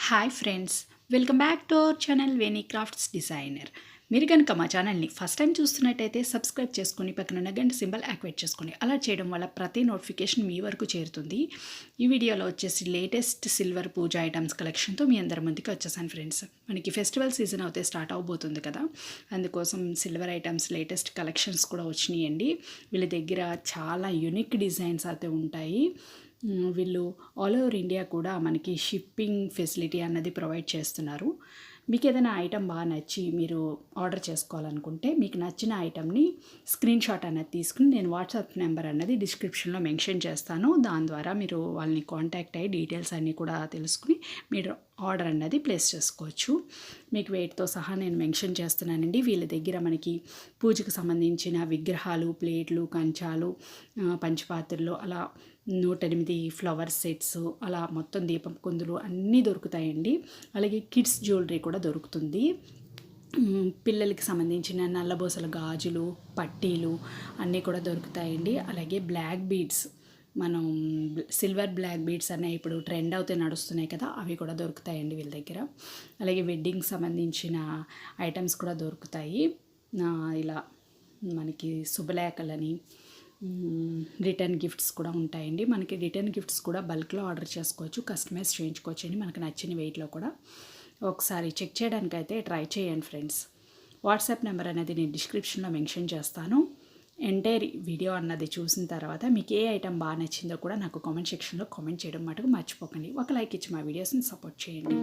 Hi friends, welcome back to our channel Veni crafts designer. మీరు కనుక మా ఛానల్ని ఫస్ట్ టైం చూస్తున్నట్టయితే సబ్స్క్రైబ్ చేసుకొని పక్కన గంట సింబల్ యాక్టివేట్ చేసుకోండి. అలా చేయడం వల్ల ప్రతి నోటిఫికేషన్ మీ వరకు చేరుతుంది. ఈ వీడియోలో వచ్చేసి లేటెస్ట్ సిల్వర్ పూజ ఐటమ్స్ కలెక్షన్తో మీ అందరి ముందుకు వచ్చేసాను ఫ్రెండ్స్. మనకి ఫెస్టివల్ సీజన్ అయితే స్టార్ట్ అవబోతుంది కదా, అందుకోసం సిల్వర్ ఐటమ్స్ లేటెస్ట్ కలెక్షన్స్ కూడా వచ్చినాయండి. వీళ్ళ దగ్గర చాలా యూనిక్ డిజైన్స్ అయితే ఉంటాయి. వీళ్ళు ఆల్ ఓవర్ ఇండియా కూడా మనకి షిప్పింగ్ ఫెసిలిటీ అన్నది ప్రొవైడ్ చేస్తున్నారు. మీకు ఏదైనా ఐటెం బాగా నచ్చి మీరు ఆర్డర్ చేసుకోవాలనుకుంటే మీకు నచ్చిన ఐటెంని స్క్రీన్ షాట్ అనేది తీసుకుని నేను వాట్సాప్ నెంబర్ అన్నది డిస్క్రిప్షన్లో మెన్షన్ చేస్తాను. దాని ద్వారా మీరు వాళ్ళని కాంటాక్ట్ అయ్యి డీటెయిల్స్ అన్నీ కూడా తెలుసుకుని మీరు ఆర్డర్ అన్నది ప్లేస్ చేసుకోవచ్చు. మీకు వెయిట్తో సహా నేను మెన్షన్ చేస్తున్నానండి. వీళ్ళ దగ్గర మనకి పూజకు సంబంధించిన విగ్రహాలు, ప్లేట్లు, కంచాలు, పంచపాత్రలు, అలా 108 ఫ్లవర్ సెట్స్, అలా మొత్తం దీపం కుందులు అన్నీ దొరుకుతాయండి. అలాగే కిడ్స్ జ్యువెలరీ కూడా దొరుకుతుంది. పిల్లలకి సంబంధించిన నల్లబోసల గాజులు, పట్టీలు అన్నీ కూడా దొరుకుతాయండి. అలాగే బ్లాక్ బీడ్స్, మనం సిల్వర్ బ్లాక్ బీడ్స్ అనేవి ఇప్పుడు ట్రెండ్ అవుతే నడుస్తున్నాయి కదా, అవి కూడా దొరుకుతాయండి వీళ్ళ దగ్గర. అలాగే వెడ్డింగ్కి సంబంధించిన ఐటమ్స్ కూడా దొరుకుతాయి. ఇలా మనకి శుభలేఖలని, రిటర్న్ గిఫ్ట్స్ కూడా ఉంటాయండి. మనకి రిటర్న్ గిఫ్ట్స్ కూడా బల్క్లో ఆర్డర్ చేసుకోవచ్చు, కస్టమైజ్ చేయించుకోవచ్చు అండి మనకు నచ్చిన వెయిట్లో కూడా. ఒకసారి చెక్ చేయడానికి అయితే ట్రై చేయండి ఫ్రెండ్స్. వాట్సాప్ నెంబర్ అనేది నేను డిస్క్రిప్షన్లో మెన్షన్ చేస్తాను. ఎంటైర్ వీడియో అన్నది చూసిన తర్వాత మీకు ఏ ఐటెం బాగా నచ్చిందో కూడా నాకు కామెంట్ సెక్షన్లో కామెంట్ చేయడం మటుకు మర్చిపోకండి. ఒక లైక్ ఇచ్చి మా వీడియోస్ని సపోర్ట్ చేయండి.